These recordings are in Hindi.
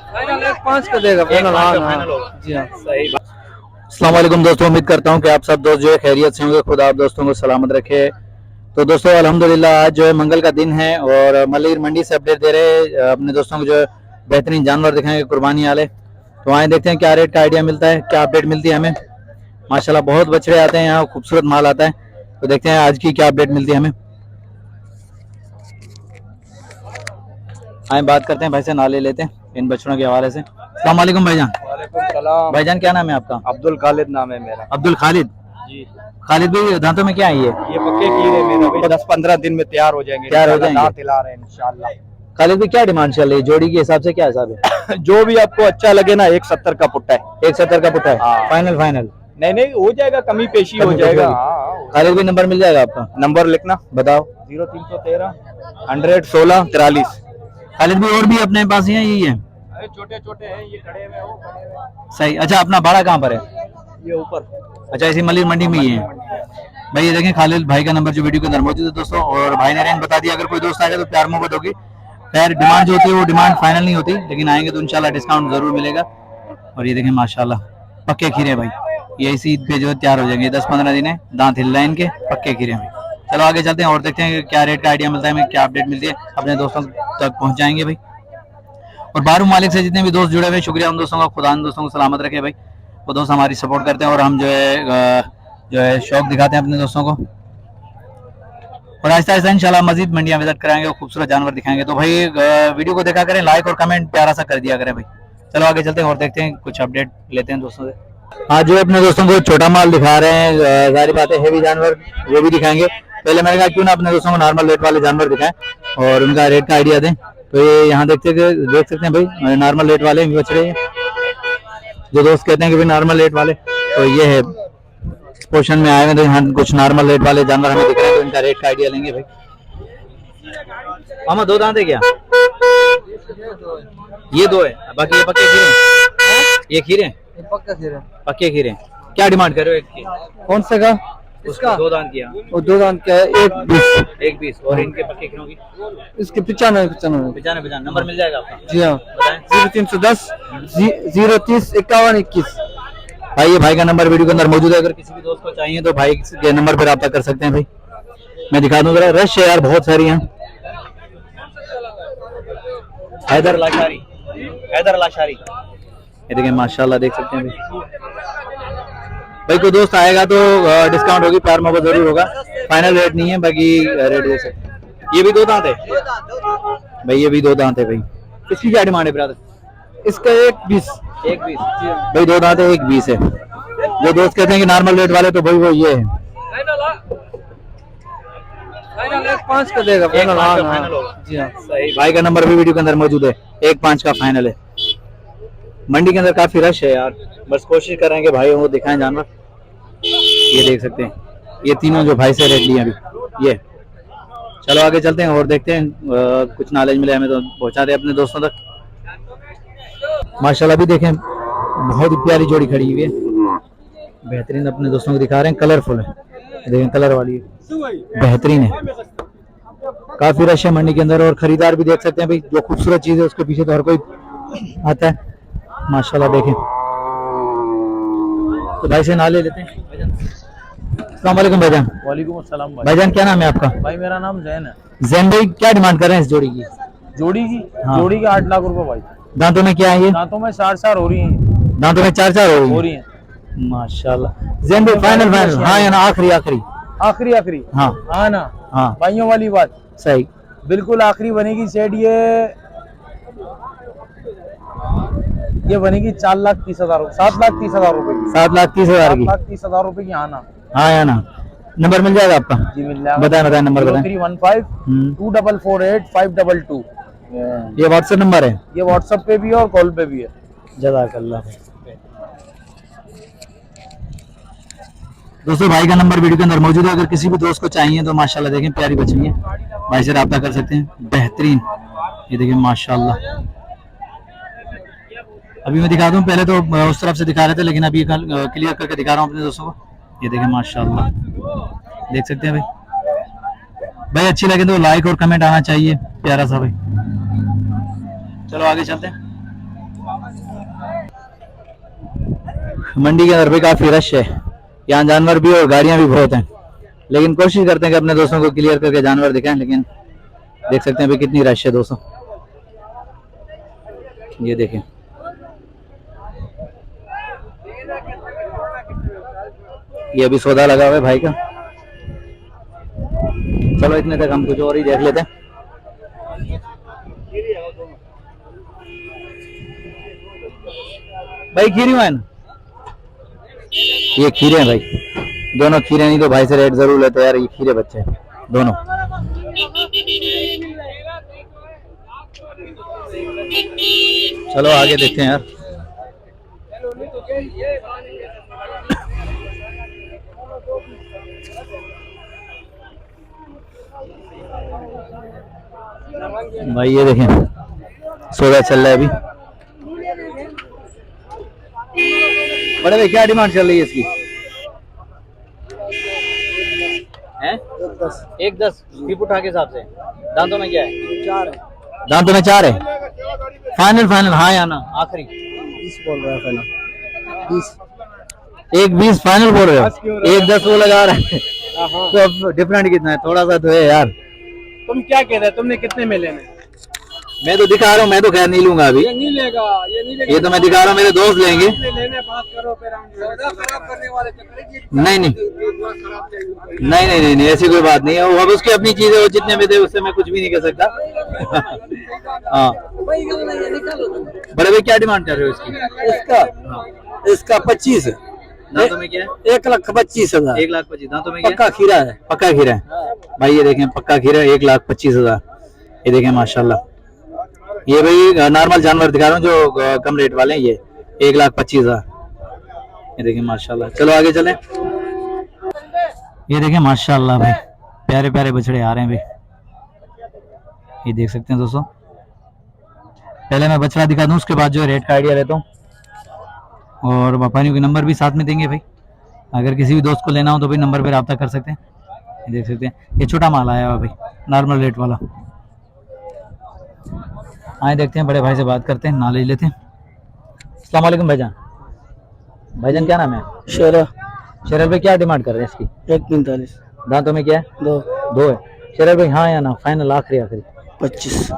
5 का देगा फाइनल। फाइनल होगा जी हाँ। सही। अस्सलाम वालेकुम दोस्तों, उम्मीद करता हूँ कि आप सब दोस्त जो है खैरियत से होंगे। खुदा आप दोस्तों को सलामत रखे। तो दोस्तों अल्हम्दुलिल्लाह आज जो है मंगल का दिन है और मलिर मंडी से अपडेट दे रहे हैं अपने दोस्तों को जो है बेहतरीन जानवर दिखाएंगे कुर्बानी वाले। तो आए देखते हैं क्या रेट का आइडिया मिलता है, क्या अपडेट मिलती है हमें। माशाल्लाह बहुत बछड़े आते हैं यहाँ, खूबसूरत माल आता है। तो देखते हैं आज की क्या अपडेट मिलती है हमें। आए बात करते हैं भाई से, नाले लेते हैं इन बछड़ों के हवाले से। अस्सलाम वालेकुम भाईजान। वालेकुम सलाम। भाईजान क्या नाम है आपका? अब्दुल खालिद नाम है मेरा। अब्दुल खालिद जी। खालिद भाई दांतों में क्या है ये? पक्के कीड़े मेरे अभी 10-15 दिन में तैयार हो जाएंगे। तैयार हो जाएंगे। दांत हिला रहे हैं इंशाल्लाह। खालिद भाई क्या डिमांड चल रही है जोड़ी के हिसाब से, क्या हिसाब है? जो भी आपको अच्छा लगे ना, 170 का पुट्टा है। 170 का पुट्टा है। हाँ। फाइनल फाइनल नहीं हो जाएगा, कमी पेशी हो जाएगा। हाँ। खालिद भाई नंबर मिल जाएगा आपका? नंबर लिखना, बताओ। 0313 116 43। खालिद भाई और भी अपने पास ही है, यही है? छोटे छोटे हैं ये, खड़े हुए वो खड़े हुए। सही। अच्छा अपना भाड़ा कहाँ पर है? ये ऊपर। अच्छा इसी मलिर मंडी में ही है भाई। ये देखें खालिद भाई का नंबर जो वीडियो के अंदर मौजूद है दोस्तों। और भाई ने रेंज बता दिया, अगर कोई दोस्त आएगा तो प्यार मोहब्बत होगी। खैर डिमांड जो होती है वो डिमांड फाइनल नहीं होती, लेकिन आएंगे तो इंशाल्लाह डिस्काउंट जरूर मिलेगा। और ये देखें माशाल्लाह पक्के खीरे भाई, ये इसी ईद पे जो है तैयार हो जाएंगे। 10-15 दिन है, दांत हिल रहे हैं इनके, पक्के खीरे भाई। चलो आगे चलते हैं और देखते हैं क्या रेट का आइडिया मिलता है हमें, क्या अपडेट मिलती है, अपने दोस्तों तक पहुंचाएंगे भाई। और बारू मालिक से जितने भी दोस्त जुड़े हुए, शुक्रिया उन दोस्तों का, खुदा उन दोस्तों को सलामत रखे भाई। वो दोस्त हमारी सपोर्ट करते हैं और हम जो है शौक दिखाते हैं अपने दोस्तों को। और आहिस्ता आहिस्ता इंशाल्लाह मजीद मंडियां विजिट कराएंगे और खूबसूरत जानवर दिखाएंगे। तो भाई वीडियो को देखा करें, लाइक और कमेंट प्यारा सा कर दिया करें भाई। चलो आगे चलते हैं और देखते हैं, कुछ अपडेट लेते हैं दोस्तों से। आज जो अपने दोस्तों को छोटा माल दिखा रहे हैं, जाहिर बात है हेवी जानवर वो भी दिखाएंगे। पहले मैंने कहा क्यों ना अपने दोस्तों को नॉर्मल रेट वाले जानवर दिखाएं और उनका रेट का आइडिया दें। तो ये यहाँ देख सकते हैं भाई, नॉर्मल रेट वाले बछड़े जो दोस्त कहते हैं कि भाई नॉर्मल रेट वाले, तो ये है पोर्शन में आए हैं। तो यहाँ कुछ नॉर्मल रेट वाले जानवर हमें दिख रहे हैं, तो इनका रेट का आइडिया लेंगे भाई। मामा 2 दांत है क्या? ये 2 है, बाकी ये पक्के खीरे? ये खीरे पक्का खीरा। पक्के खीरे। क्या डिमांड कर रहे हो एक की? कौन सा का? इसका 2 दांत किया। वो 2 दांत का है, 120। और इनके पक्के खीरों की? इसके 95। 95। नंबर मिल जाएगा आपका? जी हाँ। बताएं। 0310 030 51 21। भाई ये भाई का नंबर वीडियो के अंदर मौजूद है, अगर किसी भी दोस्त को चाहिए तो भाई के नंबर पर रब्ता कर सकते हैं भाई। मैं दिखा दूं जरा, रश है यार बहुत सारी हैं। हैदर लाशारी ये देखिए माशाल्लाह, देख सकते हैं भाई। भाई कोई दोस्त आएगा तो डिस्काउंट होगी, प्यार मोहब्बत जरूर होगा। फाइनल रेट नहीं है, बाकी रेट दे सकते हैं। ये भी 2 दांत है भाई, ये भी 2 दांत है भाई। इसकी क्या डिमांड है ब्रदर? इसका 120। 120 भाई, 2 दांत है, 120 है। जो दोस्त कहते हैं कि नॉर्मल रेट वाले, तो भाई वो ये है। 5 का देगा फाइनल। फाइनल होगा। जी हाँ। सही। भाई का नंबर भी वीडियो के अंदर मौजूद है, 1.5 का फाइनल है। मंडी के अंदर काफी रश है यार, बस कोशिश कर रहे हैं कि भाइयों को दिखाएं जानवर। ये देख सकते हैं, ये तीनों जो भाई से रेट लिए अभी ये। चलो आगे चलते हैं और देखते हैं कुछ नॉलेज मिले हमें तो पहुंचा दे अपने दोस्तों तक। माशाल्लाह भी देखें बहुत ही प्यारी जोड़ी खड़ी हुई है, बेहतरीन अपने दोस्तों को दिखा रहे हैं। कलरफुल है, देखें कलर वाली बेहतरीन है। काफी रश है मंडी के अंदर और खरीदार भी देख सकते हैं भाई। जो खूबसूरत चीज है उसके पीछे तो हर कोई आता है माशाल्लाह। देखें तो भाई से नाले लेते हैं। अस्सलाम वालेकुम भाईजान। वालेकुम अस्सलाम भाई। भाईजान क्या नाम है आपका? भाई मेरा नाम जैन है। जैन भाई क्या डिमांड कर रहे हैं इस जोड़ी की? जोड़ी की? हाँ। जोड़ी के 8 लाख रुपए भाई। दांतों में क्या है ये? दांतों में 4 हो रही हैं। दांतों में 4 हो रही हैं माशाल्लाह। जैन भाई फाइनल हाँ या ना? आखिरी आखिरी हाँ ना? हाँ भाइयों वाली बात सही, बिल्कुल आखिरी बनेगी सेट। ये बनेगी 4,30,000 7,30,000 रुपए की। 7,30,000 की। 7,30,000 रुपए की आना। हाँ या ना? नंबर मिल जाएगा आपका? जी मिल जाएगा। बताएं नंबर बताएं। 0315 2448 522। ये व्हाट्सएप नंबर है? ये व्हाट्सएप पे भी है और कॉल पे भी है। जज़ाकल्लाह। दोस्तों भाई का नंबर वीडियो के अंदर मौजूद है, अगर किसी भी दोस्त को चाहिए तो माशाल्लाह देखें प्यारी बच्ची है, भाई से रब्ता कर सकते हैं। बेहतरीन, ये देखें माशाल्लाह। अभी मैं दिखा दूं, पहले तो उस तरफ से दिखा रहे थे लेकिन अभी क्लियर करके दिखा रहा हूँ अपने दोस्तों को। ये देखें माशाल्लाह, देख सकते हैं भाई। अच्छी लगे तो लाइक और कमेंट आना चाहिए, प्यारा सा भाई। चलो आगे चलते हैं। मंडी के अंदर भी काफी रश है, यहाँ जानवर भी और गाड़ियां भी बहुत हैं, लेकिन कोशिश करते हैं कि अपने दोस्तों को क्लियर करके जानवर दिखाएं। लेकिन देख सकते हैं अभी कितनी रश है दोस्तों, ये देखें। ये अभी सौदा लगा हुआ है भाई का। चलो इतने तक हम कुछ और ही देख लेते हैं। भाई खीरे हैं, ये खीरे हैं भाई, दोनों खीरे, नहीं तो भाई से रेट जरूर लेते यार। ये खीरे बच्चे हैं दोनों। चलो आगे देखते हैं यार। भाई ये देखें सौदा चल रहा है अभी। बड़े भाई क्या डिमांड चल रही है इसकी? हैं? 1.10 फीट के हिसाब से। दांतों में क्या है? 4 है। दांतों में 4 है। फाइनल हाँ या ना? आखिरी 20 बोल रहा है पहला। 20 1.20 फाइनल बोल रहे हो? 1.10 वो लगा रहा है। तो अब डिफरेंट कितना है? थोड़ा सा तो है यार। तुम क्या कह रहे हो? तुमने कितने में लेने? मैं तो दिखा रहा हूँ, मैं तो खैर नहीं लूंगा अभी। ये नहीं लेगा, ये नहीं लेगा। ये तो मैं दिखा रहा हूँ, मेरे दोस्त लेंगे। लेने बात करो फिर हम खराब करने वाले नहीं, ऐसी कोई बात नहीं है। अब उसकी अपनी चीज है, वो जितने में दे उससे मैं कुछ भी नहीं कर सकता। हाँ बड़े भाई क्या डिमांड कर रहे हो इसकी? इसका 25 है। दांतों में क्या है? 1,25,000। 1,25,000। दांतों में क्या? पक्का खीरा है। पक्का खीरा है भाई, ये देखें पक्का खीरा 1,25,000। ये देखें माशाल्लाह। ये भाई नॉर्मल जानवर दिखा रहा हूँ जो कम रेट वाले हैं, ये 1,25,000। ये देखें माशाल्लाह। चलो आगे चलें। ये देखें माशाल्लाह भाई, प्यारे प्यारे बछड़े आ रहे हैं भाई, ये देख सकते हैं दोस्तों। पहले मैं बछड़ा दिखा दूं, उसके बाद जो है रेट का आइडिया लेता हूँ, और व्यापारियों के नंबर भी साथ में देंगे भाई। अगर किसी भी दोस्त को लेना हो तो भाई नंबर पे रब्ता कर सकते हैं। ये देख सकते हैं, ये छोटा माल आया हुआ भाई, नॉर्मल रेट वाला। आए देखते हैं, बड़े भाई से बात करते हैं, नॉलेज लेते हैं। अस्सलाम वालेकुम भाईजान। भाईजान क्या नाम है? शेरल भाई क्या डिमांड कर रहे हैं इसकी? 1,45,000। दांतों में क्या है? 2 है। शेरल भाई हाँ या ना? फाइनल आखिरी 25।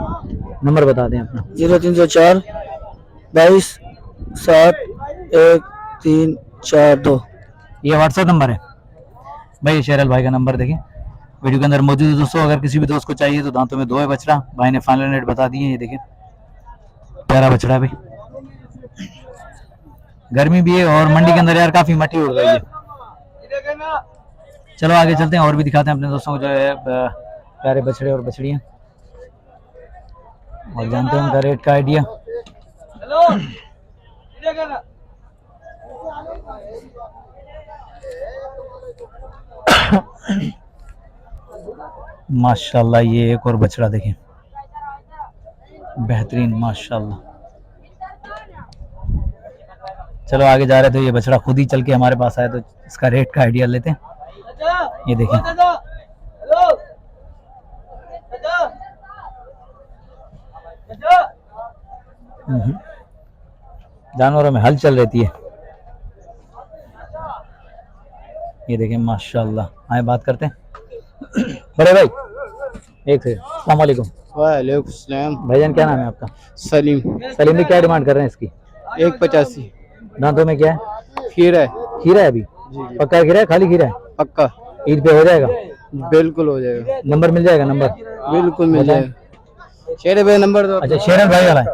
नंबर बता दें अपना। 0304 22 7 1 3 4 2। ये व्हाट्सएप नंबर है भाई। शेरल भाई का नंबर देखें वीडियो के अंदर मौजूद है दोस्तों। अगर किसी भी दोस्त को चाहिए तो दांतों में 2 है बछड़ा, भाई ने फाइनल रेट बता दिए। ये देखें प्यारा बछड़ा है भाई। गर्मी भी है और मंडी के अंदर यार काफी मट्टी उड़ रही है। चलो आगे चलते हैं और भी दिखाते हैं अपने दोस्तों को जो है प्यारे बछड़े और बछड़ियां, और जानते हैं उनका रेट का आइडिया। माशाल्लाह ये एक और बछड़ा देखें, बेहतरीन माशाल्लाह। चलो आगे जा रहे तो ये बछड़ा खुद ही चल के हमारे पास आया, तो इसका रेट का आइडिया लेते हैं। ये देखें जानवरों में हलचल रहती है। ये देखें माशाल्लाह। आए बात करते हैं। बड़े भाई एक से अस्सलाम वालेकुम। वालेकुम सलाम। भाईजान क्या नाम है आपका? सलीम। सलीम भी क्या डिमांड कर रहे हैं इसकी? 1,85। दांतों में क्या है? खीरा है। खीरा है अभी? पक्का खीरा है, खाली खीरा है? पक्का। ईद पे हो जाएगा? बिल्कुल हो जाएगा। नंबर मिल जाएगा? नंबर बिल्कुल मिल जाएगा। शेर भाई नंबर दो। अच्छा शेरल भाई वाला है,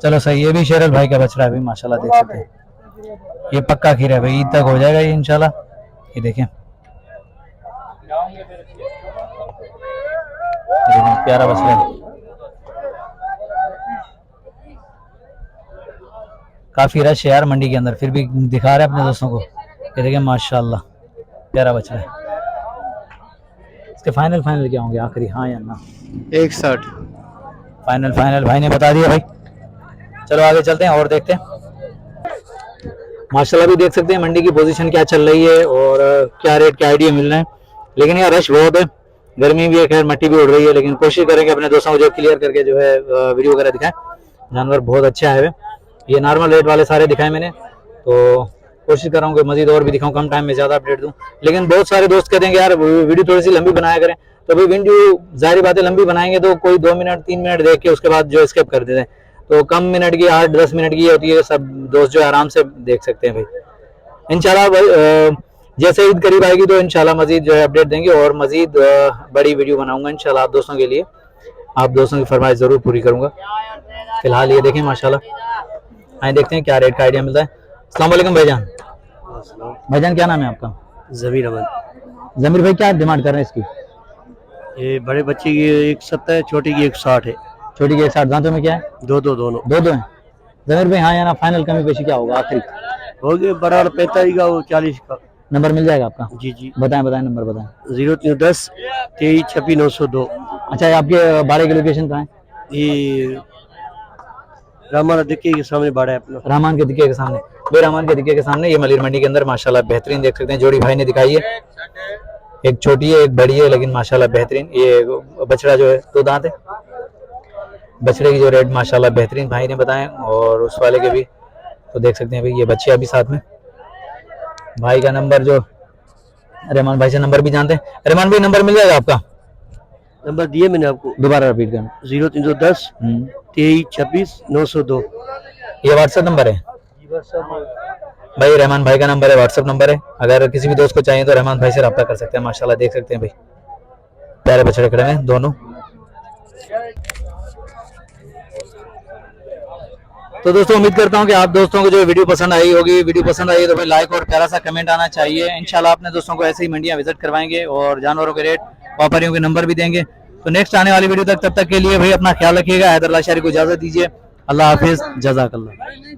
चलो सही। ये भी शेरल भाई का बछड़ा है भाई माशाल्लाह, देख सकते हैं। ये पक्का खीरा है भाई, ईद तक हो जाएगा ये इंशाल्लाह। ये देखें प्यारा बछड़ा है, काफी रश है यार मंडी के अंदर, फिर भी दिखा रहे हैं अपने दोस्तों को। ये देखें माशाल्लाह प्यारा बछड़ा है। इसके फाइनल क्या होंगे आखिरी, हाँ या ना? 1,60। फाइनल भाई ने बता दिया भाई। चलो आगे चलते हैं और देखते हैं। माशाल्लाह भी देख सकते हैं मंडी की पोजीशन क्या चल रही है और क्या रेट के आइडिया मिल रहे हैं। लेकिन यार रश बहुत है, गर्मी भी है, खैर मट्टी भी उड़ रही है, लेकिन कोशिश करेंगे अपने दोस्तों को जो क्लियर करके जो है वीडियो वगैरह दिखाएं। जानवर बहुत अच्छे आए हुए। ये नॉर्मल रेट वाले सारे दिखाए मैंने, तो कोशिश कर रहा हूँ कि मजीद और भी दिखाऊं, कम टाइम में ज़्यादा अपडेट दूं। लेकिन बहुत सारे दोस्त कहते हैं कि यार वीडियो थोड़ी सी लंबी बनाया करें, तो भाई वीडियो जाहिर बात है लंबी बनाएंगे तो कोई 2 मिनट 3 मिनट देख के उसके बाद जो स्किप कर देते हैं, तो कम मिनट की 8-10 मिनट की होती है, सब दोस्त जो आराम से देख सकते हैं भाई। इंशाल्लाह भाई जैसे ईद करीब आएगी तो इंशाल्लाह मजीद जो है अपडेट देंगे और मजीद बड़ी वीडियो बनाऊंगा इंशाल्लाह आप दोस्तों के लिए, आप दोस्तों की फरमाइश जरूर पूरी करूंगा। फिलहाल ये देखें माशाल्लाह, आए देखते हैं क्या रेट का आइडिया मिलता है। अस्सलाम वालेकुम भाईजान। भाईजान क्या नाम है आपका? जमीर अहमद। जमीर भाई क्या डिमांड कर रहे हैं इसकी? ये बड़े बच्चे की 170 है, छोटी की 160 है। छोटी की 160, दांतों में क्या है? दो दोनों दो हैं। जमीर भाई हाँ या ना, फाइनल कमी पेशी क्या होगा आखिरी? हो गए बराबर 45 का और 40 का। नंबर मिल जाएगा आपका? जी बताएं नंबर बताएं। 0310 23 26 902। अच्छा ये आपके बाड़े की लोकेशन कहाँ है? ये रामाना दिक्के के सामने बाड़ा है अपना। रहमान के दिक्के के सामने, भाई रहमान के दिक्के के सामने ये मलिर मंडी के अंदर माशाल्लाह बेहतरीन देख सकते हैं जोड़ी भाई ने दिखाई है। एक छोटी है एक बड़ी है, लेकिन माशाल्लाह बेहतरीन। ये बछड़ा जो है 2 दांत है, बछड़े की जो रेट माशाल्लाह बेहतरीन भाई ने बताए, और उस वाले के भी तो देख सकते हैं भाई। ये बच्चियां भी साथ में। भाई का नंबर जो रहमान भाई से नंबर भी जानते हैं। रहमान भाई नंबर मिल जाएगा आपका? नंबर दिए मैंने आपको, दोबारा रिपीट करना। 0310 23 26 902। ये व्हाट्सएप नंबर है भाई, रहमान भाई का नंबर है, व्हाट्सएप नंबर है। अगर किसी भी दोस्त को चाहिए तो रहमान भाई से रब्ता कर सकते हैं। माशाल्लाह देख सकते हैं भाई प्यारे बछड़े खड़े हैं दोनों। तो दोस्तों उम्मीद करता हूं कि आप दोस्तों को जो वीडियो पसंद आई होगी। वीडियो पसंद आई तो भाई लाइक और प्यारा सा कमेंट आना चाहिए। इंशाल्लाह अपने दोस्तों को ऐसे ही मंडियां विजिट करवाएंगे और जानवरों के रेट व्यापारियों के नंबर भी देंगे। तो नेक्स्ट आने वाली वीडियो तक, तब तक के लिए भाई अपना ख्याल रखिएगा। हैदर लाशारी को इजाजत दीजिए। अल्लाह हाफिज, जज़ाकल्लाह।